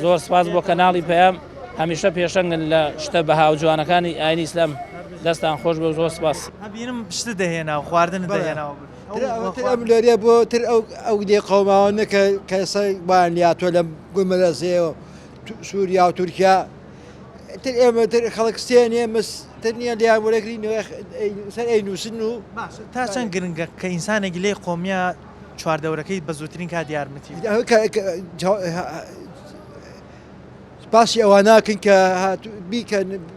زۆر سپاس بۆ کەناڵی پەیام هەمیشە پێشەنگن لە شتە بە هاوجوانەکانی ئاینی ئیسلام دەستان خۆش بە زۆر سپاس هەبینم شتە دەهێنا و خواردن دەهێناوە ئەم لەرێ بۆ تر ئەو دێ قەوماوانە کە کەسای بانیاتۆ لە گومەلەزەوە سووریا و تورکیا تر ئێمە تر خەڵکستێن ئێمە تر نییە لیان وەرەگرینەوە سەر ئەینووسن و تا چەند گرنگە کە ئینسانێکی لێ قۆمیە چواردەورەکەی بە زووترین کات یارمەتی باسی ئەوە ناکەن کە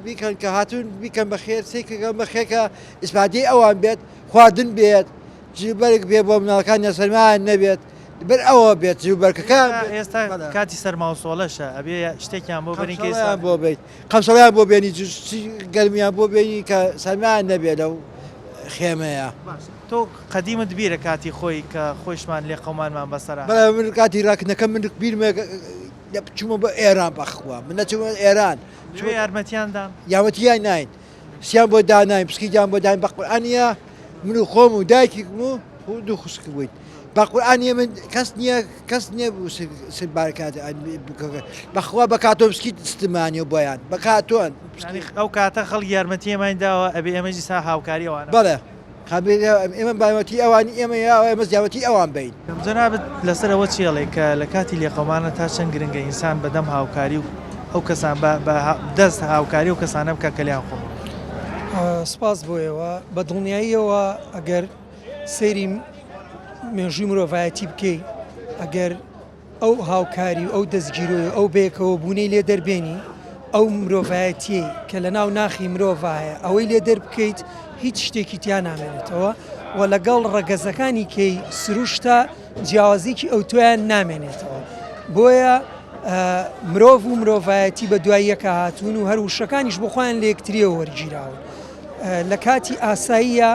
بیکەن کە هاتوون بیکەن بەخێر سێکەکەم بەخێکە ئیسپادی ئەوان بێت خواردن بێت جیبەرێک بێ بۆ مناڵەکان سەرمان نەبێت بەر ئەوە بێت جوبەرکەکان ئێستا کاتی سەرماوسۆڵەشە ئەبێ شتێکیان بۆ بەرین بۆ بیت قەمسەڵیان بۆ بێنی گەرمیان بۆ بێنی کە سەرمان نەبێت لەو خێمەیە تۆ قەدیمت بیرە کاتی خۆی کە خۆشمان لێ قەومانمان بەسەرا بەڵێ من کاتی ڕاکنەکە من بیرمە چوومە بە ئێران بەخوا من نەچوومە ئێران یارمەتیاندان یاوەتیان ناین سییان بۆ داناین پسکییان بۆ داین بە قورئانە من و خۆم و دایکی و دوو خوشک بووین بە قورئانە من کەس نییە بوو سبارکات بەخوا بە کاتۆ پسکی استمانی و بۆیان بە کاتۆن ئەو کاتە خەڵک یارمەتی ئێمەداوە ئەبێ ئێمەجی سا هاوکاریەوەوانە بەڵێ ئێمە بایەتی ئەوانی ئێمە ئێمە زیاوەتی ئەوان بین جەنابەت لەسەرەوە چێڵێ کە لە کاتی لێقەمانە تا چەند گرنگە ئینسان بەدەم هاوکاری و ئەو کەسان دەست هاوکاری و کەسانە بکە کەلیان خۆ سپاس بۆیەوە بە دڵنیاییەوە ئەگەر سەیری مێژووی مرۆڤایەتی بکەی ئەگەر ئەو هاوکاری و ئەو دەستگیرۆی ئەو بێکەوە بوونەی لێ دەربێنی ئەو مرۆڤایەتی کە لە ناو ناخی مرۆڤایە ئەوەی لێ دەربکەیت هیچ شتێکی تیان نامێنێتەوە و لەگەڵ ڕەگەزەکانی کەی سروشتە جیاوازیکی ئەو تویان نامێنێتەوە بۆیە مرۆڤ و مرۆڤایەتی بە دوای یەکە هاتوون و هەر وشەکانیش بۆ خۆیان لە یەکتریەوە وەرگیراون لە کاتی ئاساییە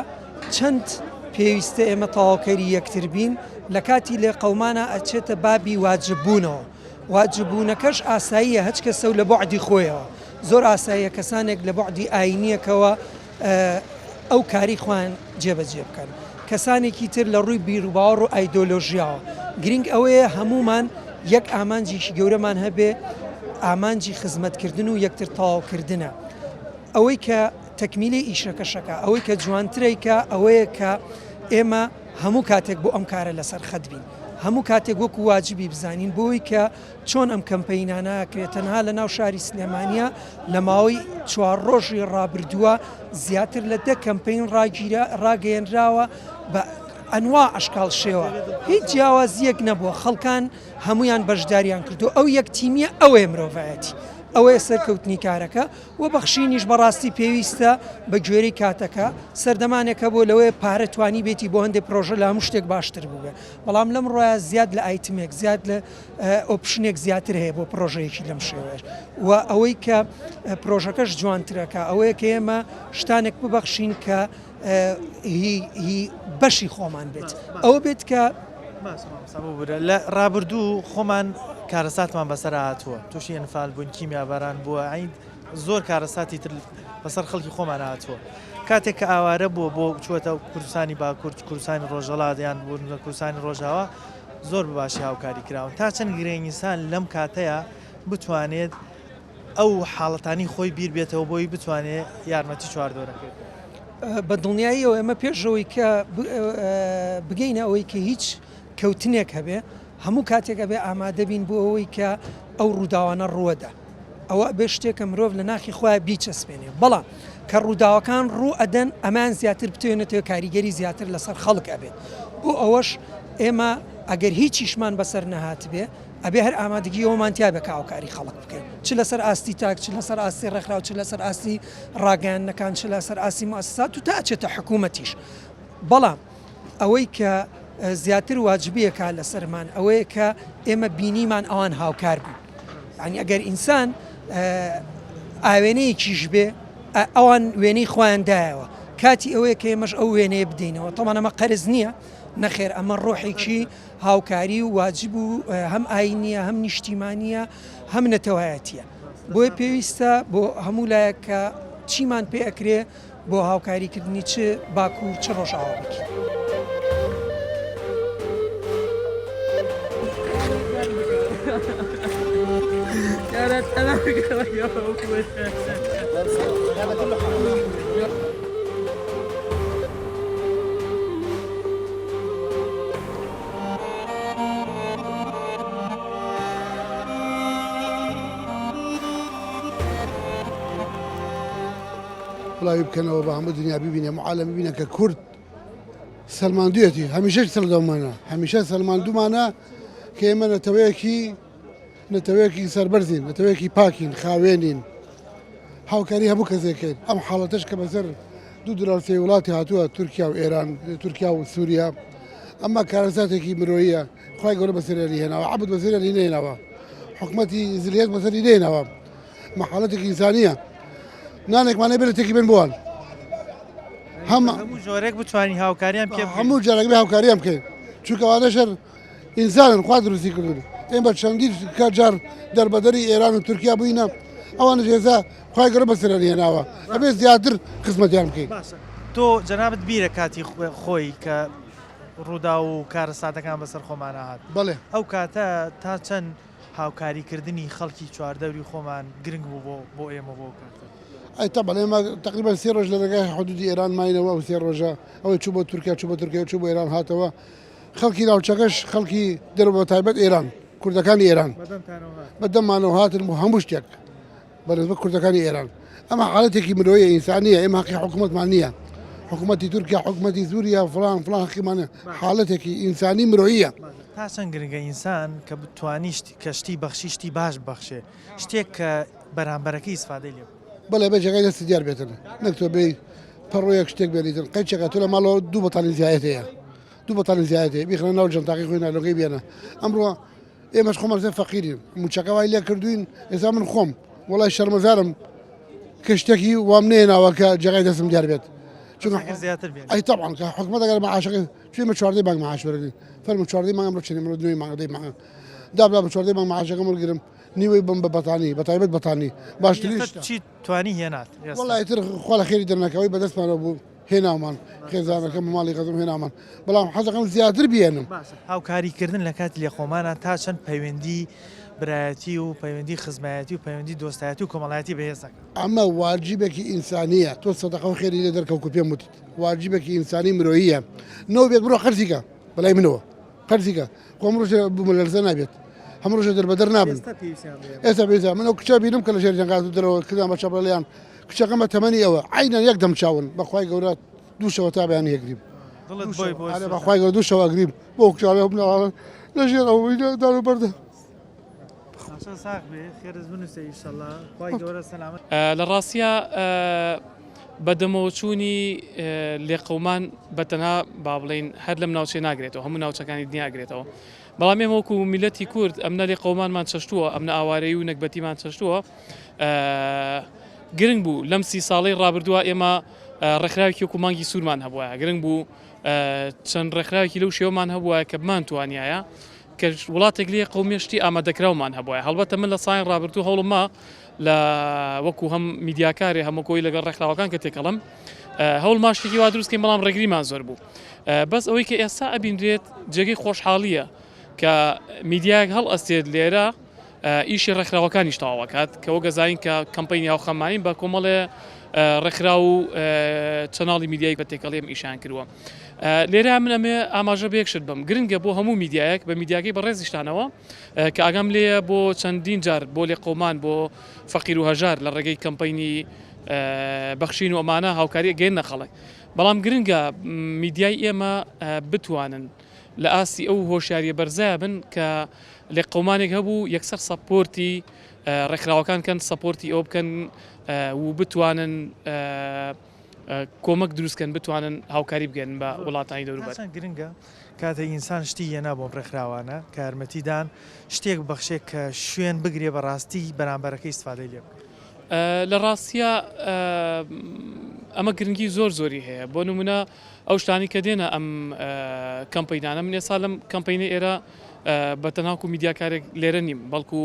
چەند پێویستە ئێمە تەواوکەری یەکتر بین لە کاتی لێ قەومانە ئەچێتە بابی واجببوونەوە واجببوونەکەش ئاساییە هەچ کەسە و لە بۆعدی خۆیەوە زۆر ئاساییە کەسانێک لە بۆعدی ئاینیەکەوە ئەو کاری خوان جێبەجێ بکەن کەسانێکی تر لە ڕووی بیرروباوەڕ و ئایدۆلۆژیاوە گرنگ ئەوەیە هەمومان یەک ئامانجێکی گەورەمان هەبێ ئامانجی خزمەتکردن و یەکتر تەواوکردنە ئەوەی کە تەکمیلی ئیشەکەشەکە ئەوەی کە جوانترێکە ئەوەیە کە ئێمە هەموو کاتێک بۆ ئەم کارە لەسەر خەت بین هەموو کاتێک وەکو واجبی بزانین بۆی کە چۆن ئەم کەمپەینانە کرێتەنها لە ناو شاری سلێمانیا لە ماوەی 4 ڕۆژی ڕابردووە زیاتر لە 10 کەمپەین ڕاگەیەنراوە بە ئەنوا ئەشکال شێوە هیچ جیاوازیەک نەبووە خەڵکان هەمویان بەشداریان کردو ئەو یەکتیمیە ئەوەیە مرۆڤایەتی ئەوەیە سەرکەوتنی کارەکە و بەخشینیش بەڕاستی پێویستە بە گوێرەی کاتەکە سەردەمانێکە بۆ لەوەی پارەتوانی بێتی بۆ هەندێک پرۆژە لە هەموو شتێک باشتر بووبێ بەڵام لەم ڕۆیە زیاد لە ئایتمێک زیاد لە ئۆپشنێک زیاتر هەیە بۆ پرۆژەیەکی لەم شێوەیە و ئەوەی کە پرۆژەکەش جوانترەکە ئەوەیە کە ئێمە شتانێک ببەخشین کە هی بەشی خۆمان بێت ئەوە بێت کە لە ڕابردوو خۆمان کارەساتمان بەسەر هاتووە تووشی ئەنفال بوون کیمیاباران بووە عین زۆر کارەساتی تر بەسەر خەڵکی خۆمان هاتووە کاتێک کە ئاوارە بووە بۆ چوەتە کوردستانی باکوورد کوردستانی ڕۆژهەڵات یان بوون لە کوردستانی ڕۆژاوە زۆر بەباشی هاوکاری کراون تا چەند گرنگیسان لەم کاتەیە بتوانێت ئەو حاڵەتانی خۆی بیر بێتەوە بۆی بتوانێت یارمەتی چواردۆرەکەێت بە دڵنیاییەوە ئێمە پێشەوەی کە بگەینە ئەوەی کە هیچ کەوتنێک هەبێ هەموو کاتێکە بێ ئامادە بین بۆ ئەوەی کە ئەو ڕووداوانە ڕووەدا ئەوە بێ شتێکە مرۆڤ لە ناخی خۆیان بیچەسپێنێ بەڵام کە ڕووداوەکان ڕوو ئەدەن ئەمان زیاتر بتوێنێتەوە کاریگەری زیاتر لەسەر خەڵک ئەبێت بۆ ئەوەش ئێمە ئەگەر هیچیشمان بەسەر نەهات بێ ئەبێ هەر ئامادەگی ئەومانتیا بە کاوکاری خەڵک بکەین چ لەسەر ئاستی تاک چ لەسەر ئاستی ڕێکخراو چ لەسەر ئاستی ڕاگەیاندنەکان چ لەسەر ئاستی مؤسسات و تا ئەچێتە حکوومەتیش بەڵام ئەوەی کە زیاتر واجبیەکە لەسەرمان ئەوەیە کە ئێمە بینیمان ئەوان هاوکار بوو ینی ئەگەر ئینسان ئاوێنەیەکیش بێ ئەوان وێنەی خۆیاندایەوە کاتی ئەوەیە کە ئێمەش ئەو وێنەیە بدەینەوە تەمان ئەمە قەرز نییە نەخێر ئەمە ڕۆحێکی هاوکاری و واجب و هەم ئاینیە هەم نیشتیمانیە هەم نەتەوایەتیە بۆیە پێویستە بۆ هەموو لایەکە چیمان پێ ئەکرێ بۆ هاوکاریکردنی چ باکو و چ ڕۆژاوا بکەین. وڵی بکەنەوە بە هەموو دنیا ببینێ معالم ببینە کە کورد سەلماندویەتی هەمیشەش سەردەمانە هەمیشە سەلماندومانە کە ئێمە نەتەوەیەکی سەربەرزین نەتەوەیەکی پاکین خاوێنین هاوکاری هەموو کەسێکین ئەم حاڵەتەش کە بەسەر دوو دراوسێ وڵاتی هاتووە تورکیا و ئێران تورکیا و سووریا ئەمە کارەساتێکی مرۆیە خی گەورە بەسەری هێناوە عبد بەسەری نێنەوە حکومەتی زلیت بەسەری نێنەوە مەحاڵەتێکی ئینسانیە نانێکمانەی بێتێکی بن بووان هەموو جۆرێک بتوانین هاوکاریان پێ هەموو جارێک هاوکاریان بکەین چونکەوانەشەر ئینسانن خوا دروستی کردن ئێمە بە چەندین جار دەربەدەری ئێران و تورکیا بووینە ئەوانە ێزا خی گەورە بەسەری هێناوە ئەبێ زیاتر خزمەتیان بکەین تۆ جەنابەت بیرە کاتی خۆی کە ڕوودا و کارە ساتەکان بەسەر خۆمانە هات بڵێ ئەو کاتە تا چەند هاوکاریکردنی خەڵکی چواردەوری خۆمان گرنگ بوو بۆ ئێمە بۆ کاتە ئەی تا بەڵێ ئێمە تقریبا 3 ڕۆژ لە ڕێگای حدودی ئێران ماینەوە و 3 ڕۆژە ئەوەی چوو بۆ تورکیا چوو بۆ تورکیا چوو بۆ ئێران هاتەوە خەڵکی ناوچەکەش خەڵکی دەرەوە تایبەت ئێران کوردەکانی ئێران بەدەمانەوە هاتن بۆ هەموو شتێک بەنسبەت کوردەکانی ئێران ئەمە حاڵەتێکی مرۆیە ئینسانیە ئێمە حەقی حکوومەتمان نییە حکوومەتی تورکیا حکوومەتی سووریا فلان حەقیمانە حاڵەتێکی ئینسانی مرۆییە تا چەند گرنگە ئینسان کە بتوانی کەشتی بەخشی شتی باش بەخشێ شتێک کە بەرامبەرەکەی ئیسفادەی لێ بەڵێ بە جێگای دەستی دیار بێتن نەک تۆ بێ پەڕۆیەک شتێک بێنیتن قەیچێکە تۆ لە ماڵەوە دوو بەتانی زیایەت هەیە دوو بەتانی زیایەت هەیە بیخنە ناو جەنتاقی خۆی نالۆگەی بێنە ئەمڕۆ ئێمەش خۆمان زێ فەقیرین موچەکە وای لێ کردوین ئێستا من خۆم وڵای شەرمەزارم کە شتێکی وام نێناوە کە جێگای دەستم دیار بێت ئەی طبعا کە حکومەت ئەگەر مەعاشەکە چێمە 14 مانگ مەعاش وەرگرین فەرمو 14 مانگ ئەمڕۆ چنین ئەمڕۆ 2 مانگ 10 مانگ دابلا بە 14 مانگ مەعاشەکەم وەرگرم نیوەی بم بە بەتانی بەتایبەت بەتانی باشتریش چی توانی هێنات وڵای تر خوا لە خێری دەرنەکەوەی بەدەستمانەوە بوو هێنامان خێزانەکەم ماڵی غەزم هێنامان بەڵام حەزەکەم زیاتر بێنم هاوکاریکردن لە کاتی لێخۆمانە تا چەند پەیوەندی برایەتی و پەیوەندی خزمایەتی و پەیوەندی دۆستایەتی و کۆمەڵایەتی بەهێزەکە ئەمە واجبێکی ئینسانیە تۆ سەدەقە و خێری لێ دەرکەوت پێم وتیت واجبێکی ئینسانی مرۆییە نەوە بێت بڕۆ قەرزیکە بەلای منەوە قەرزیکە خۆم ڕۆژە بوومە لەرزە نابێت هەموو ڕۆژە دەربەدەر نابن ئێستا بێزە من ئەو کچە بینم کە لە ژێر جەنگات و دەرەوە کردان بە چەپەڵیان کچەکەمە تەمەنی ئەوە عینەن یەک دەم چاون بەخوای گەورە دووشەوە تا بەیان هێگریم بەخوای گەورە دووشەوە ئەگریم بۆ کچاوێ بناوە لە ژێر ئەوەی دار و بەردە لە ڕاستیە بەدەمەوەچوونی لێقەومان بەتەنها با بڵێن هەر لەم ناوچێ ناگرێتەوە هەموو ناوچەکانی دنیاگرێتەوە بەڵام ئێمە وەکو میلەتی کورد ئەمنە لێقەومانمان چەشتووە ئەمنە ئاوارەی و نەکبەتیمان چەشتووە گرنگ بوو لەم 30 ساڵەی ڕابردووە ئێمە ڕێکخراوێکی وەکو مانگی سوورمان هەبووە گرنگ بوو چەند ڕێکخراوێکی لەو شێوەمان هەبووە کە بمان توانایە کە وڵاتێک لێ قەومیشتی ئامادەکراومان هەبووە هەڵبەتە من لە ساین ڕابردوو هەوڵما لە وەکو هەم میدیاکارێ هەمووکۆی لەگەڵ ڕێکخراوەکان کە تێکەڵم هەوڵ ماشتێکی وا دروستکەین بەڵام ڕێگریمان زۆر بوو بەس ئەوەی کە ئێستا ئەبیندرێت جێگەی خۆشحاڵیە کە میدیایەک هەڵ ئەستێت لێرە ئیشی ڕێکخراوەکانیش تەواوەکات کە وە گەزاین کە کەمپەینی هاوخەمانین بە کۆمەڵێ ڕێکخرا و چەناڵی میدیایی بە تێکەڵێم ئیشان کردووە لێرە من ئەمێ ئاماژە بەیەکشت بم گرنگە بۆ هەموو میدیایەک بە میدیاکەی بەڕێزیشتانەوە کە ئاگام لێە بۆ چەندین جار بۆ لێقەومان بۆ فەقیر و هەژار لە ڕێگەی کەمپەینی بەخشین و ئەمانە هاوکاری گەێنە خەڵک بەڵام گرنگە میدیای ئێمە بتوانن لە ئاسی ئەو هۆشیاریە بەرزای بن کە لێ قەمانێک هەبوو یەکسەر سەپۆرتی ڕێکخراوەکان کەن سەپۆرتی ئەو بکەن و بتوانن کۆمەک دروستکەن بتوانن هاوکاری بگەن بە وڵاتانی دەوروبەر گرنگە کاتە ئینسان شتی هێنا بۆ ڕێکخراوانە کە یارمەتیدان شتێک بەخشێک کە شوێن بگرێ بەڕاستی بەرامبەرەکەی استفادەی لێ لە ڕاستیە ئەمە گرنگی زۆری هەیە بۆ نمونە ئەو شتانی کە دێنە ئەم کەمپەینانە من ێستا لەم کەمپەینە ئێرە بە تەناکو میدیاکارێک لێرە نیم بەڵکو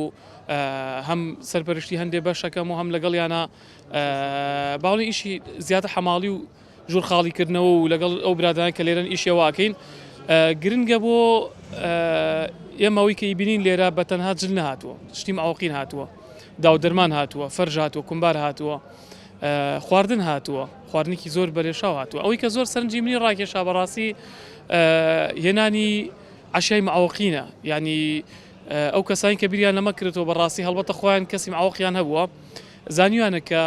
هەم سەرپەرشتی هەندێک بەشەکەم و هەم لەگەڵیانە باڵی ئیشی زیاتر حەماڵی و ژوور خاڵیکردنەوە و لەگەڵ ئەو برادران کە لێرەن ئیشێواکەین گرنگە بۆ ئێمەوەی کە ئیبینین لێرە بە تەنها جل نەهاتووە شتی ماوەقین هاتووە داودەرمان هاتووە فەرژ هاتووە کومبار هاتووە خواردن هاتووە خواردنێکی زۆر بەرێشاو هاتووە ئەوەی کە زۆر سەرنجی منی ڕاکێشا بەڕاستی هێنانی عشای معوەقینە یعنی ئەو کەسانی کە بیریان لەمە کردەوە بەڕاستی هەڵبەتە خۆیان کەسی معوەقیان هەبووە زانیوانە کە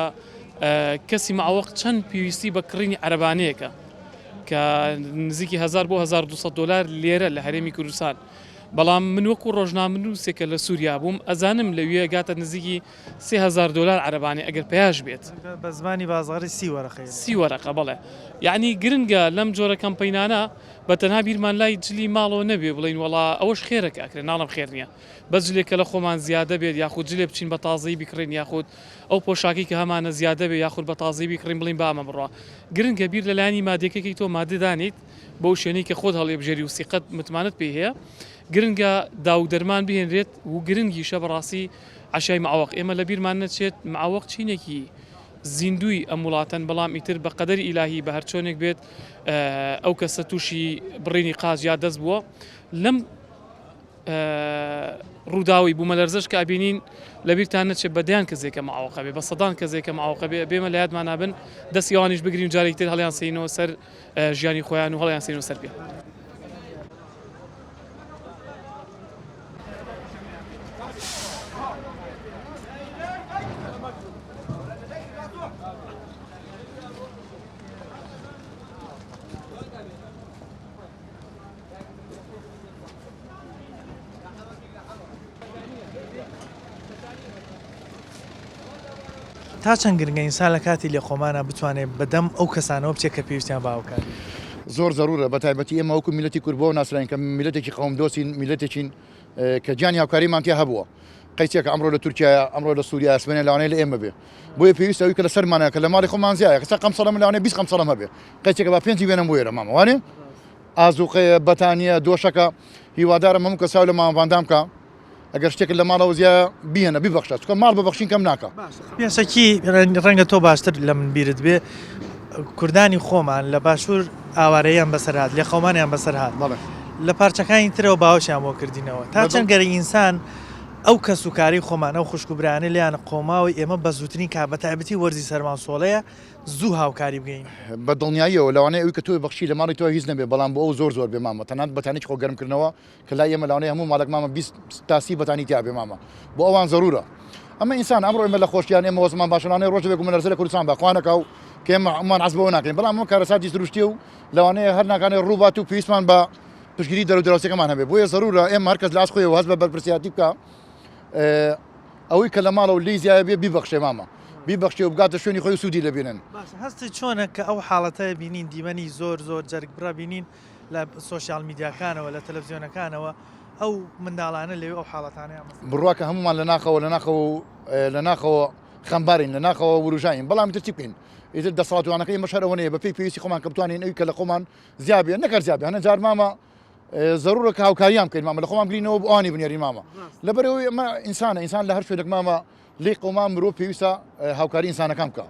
کەسی معوەق چەند پێویستی بە کڕینی عەرەبانەیەکە کە نزیکی 1000 بۆ 1200 دلار لێرە لە هەرێمی کوردستان بەڵام من وەکو ڕۆژنامەنووسێکە لە سووریا بووم ئەزانم لەوێ گاتە نزیکی 3000 دلار عەرەبانێ ئەگەر پێیاش بێت بە زمانی بازاڕی 30 وەرەقەیە 30 وەرەقە بەڵێ یعنی گرنگە لەم جۆرە کەمپەینانە بە تەنها بیرمان لای جلی ماڵەوە نەبێ بڵین وڵا ئەوەش خێرەکە ئەکرێ ناڵم خێر نییە بەس جلێکە لە خۆمان زیادە بێت یاخود جلێ بچین بە تازەی بیکڕین یاخود ئەو پۆشاکی کە هەمانە زیادە بێت یاخود بە تازەی بیکڕین بڵین بامە بڕە گرنگە بیر لەلایانی مادێکێکی تۆ مادەدانیت بەو شوێنەی کە خۆت هەڵێبژێری و سیقەت متمانەت پێ هەیە گرنگە داو دەرمان بهێنرێت و گرنگیشە بەڕاستی عشای معوەق ئێمە لە بیرمان نەچێت معوەق چینێکی زیندوی ئەم وڵاتەن بەڵام ئیتر بە قەدەری ئیلاهی بە هەرچۆنێک بێت ئەو کەسە تووشی بڕینی قاز یا دەست بووە لەم ڕووداوی بوومە لەرزش کە ئابینین لەبیرتان نەچێت بەدیان کەسێکە معوەقە بێ بە سەدان کەسێکە معوەقە بێ بێمە لە یادمان نابن دەستیوانیش بگرین جارێکتر هەڵیان سینەوە سەر ژیانی خۆیان و هەڵیان سینەوە سەر پێ تا چەند گرنگە ئینسان لە کاتی لێ خۆمانە بتوانێت بەدەم ئەو کەسانەوە بچێت کە پێویستیان باوکات زۆر زەرورە بە تایبەتی ئێمە وەکو میلەتی کورد بۆ ناسرین کە میلەتێکی قەوم دۆسین میلەتێکین کە گیانی هاوکاریمان تێ هەبووە قەیسێکە ئەمڕۆ لە تورکیا ئەمڕۆ لە سووریا ئەسبێنێ لەوانەیە لە ئێمە بێ بۆیە پێویستە ئەوی کە لە سەرمانە کە لە ماڵی خۆمان زیایە کەسە قەمسەڵەمە لەوانەیە 20 قەمسەڵەم هەبێ قەیسێکە با پێنجی بێنم بۆ ئێرە مامە وانێ ئازوقەیە بەتانیە دۆشەکە هیوادارم هەموو کەساو لە مامەوەندام کە ئەگەر شتێک لە ماڵەوە زیایە بیهێنە بیبەخشە چکە ماڵ ببەخشین کەم ناکە پێشەکی ڕەنگە تۆ باشتر لە من بیرت بێ کوردانی خۆمان لە باشوور ئاوارەیان بەسەرهات لێ خەمانیان بەسەرهات لە پارچەکانی ترەوە باوەشیان بۆ کردینەوە تا چەند گەرە ئینسان ئەو کەسوکاری خۆمان ئەو خوشکوبرانە لیان قۆماوی ئێمە بە زووترین کا بە تایبەتی وەرزی سەرمان سۆڵەیە زوو هاوکاری بگەین بە دڵنیاییەوە لەوانەیە ئەوی کە تۆی بەخشی لە ماڵی تۆ هیچ نەبێ بەڵام بۆ ئەو زۆر بێ مامە تەنانەت بەتانیی خۆ گەرمکردنەوە کە لای ئێمە لەوانەیە هەموو ماڵک مامە 20 تاسی بەتانی تیا بێ مامە بۆ ئەوان زەرورە ئەمە ئینسان ئەمڕۆ ئێمە لە خۆشییان ئێمە وەزمان باشانەیە ڕۆژ بێک لەرزە لە کوردستان بەخوانەکە و کە ئێمە ئەمان عەزبەوە ناکەین بەڵام ئەمە کارەساتی سروشتی و لەوانەیە هەر ناکانێ ڕووبات و پێویستمان بە پشتگیری دەرەوسەکەمان هەبێ بۆیە زەرورە ئێمە هەر کەس لاس خۆیەوە هەست بە بەرپرسیاتی بکە ئەوەی کە لە ماڵەوە لی زیایە بێ بیبەخشێ مامە بیبەخشێ و بگاتە شوێنی خۆی سوودی لەبینن هەستی چۆنە کە ئەو حاڵەتە بینین دیمەنی زۆر جەرگ بڕا بینین لە سۆشیال میدیاکانەوە لە تەلەڤیزیۆنەکانەوە ئەو منداڵانە لەوێ ئەو حاڵەتانەیە بڕواکە هەمومان لە ناخەوە خەمبارین لە ناخەوە وروژاین بەڵام تر چی بکەین ئیتر دەسەڵاتوانەکەی مەشەرەوەنەیە بە پێی پێویستی خۆمان کە بتوانین ئەوی کە لە خۆمان زیابێ نەکەر زیابێ هەنە جار مامە زەرورە کە هاوکاریان بکەین مامە لە خۆمان بگرینەوە بۆ ئانی بنێری مامە لەبەرەوەی ئەمە ئینسان لە هەر شوێنێک مامە لێ قەومان مرۆڤ پێویستە هاوکاری ئینسانەکان بکە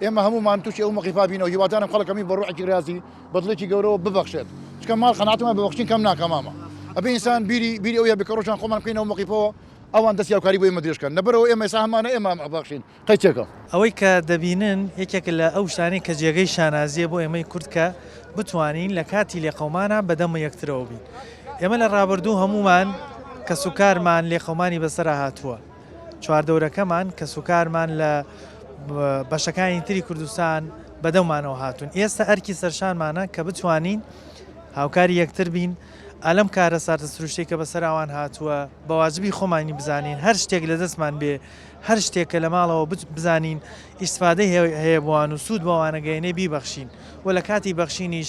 ئێمە هەمومان تووشی ئەو مەقیفا بینەوە هیوادارم خەڵکەمی بە ڕوحێکی ڕازی بەدڵێکی گەورەوە ببەخشێت چکە ماڵ قەناعەتمان ببەخشین کەم ناکە مامە ئەبێ ئینسان بیری ئەوە بکە ڕۆژان خۆمان بکەینەوە مەقیفەوە ئەوان دەستی هاوکاری بۆ ئێمە درێژکەن لەبەرەوە ئێمە ئێستا هەمانە ئێمە بەخشین قەیچێکە ئەوەی کە دەبینن یەکێک لە ئەو شتانەی کە جێگەی شانازیە بۆ ئێمەی کورد کە بتوانین لە کاتی لێ قەومانە بەدەمە یەکترەوە بین ئێمە لە ڕابردوو هەمومان کە سوکارمان لێ خەومانی بەسەر هاتووە چواردەورەکەمان کە سوکارمان لە بەشەکانی تری کوردستان بەدەمانەوە هاتوون ئێستا ئەرکی سەرشانمانە کە بتوانین هاوکاری یەکتر بین ئەلەم کارە ساتە سروشتێک کە بەسەراوان هاتووە بەواجبی خۆمانی بزانین هەر شتێک لە دەستمان بێ هەر شتێککە لە ماڵەوە بزانین ئیسفادەی هەیە بوان و سوود بەوانەگەینەی بیبەخشین و لە کاتی بەخشینیش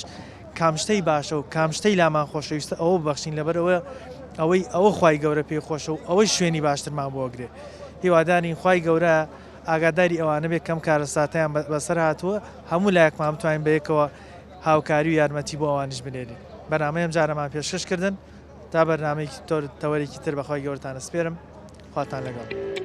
کامشتەی باشە و کامشتەی لامان خۆشەویستە ئەوە ببەخشین لەبەرەوە ئەوە خوای گەورە پێی خۆشە و ئەوەی شوێنی باشترمان بۆگرێ هیوادارین خوای گەورە ئاگاداری ئەوانە بێت کەم کارە ساتیان بەسەر هاتووە هەموو لایەکمان بتوانین بەیەکەوە هاوکاری و یارمەتی بۆ ئەوانش بنێرین بەنامەیەم جارەمان پێشکەشکردن تا بەرنامەیەکی تەوەرێکی تر بەخوای گەورەتان سپێرم خواتان لەگەڵ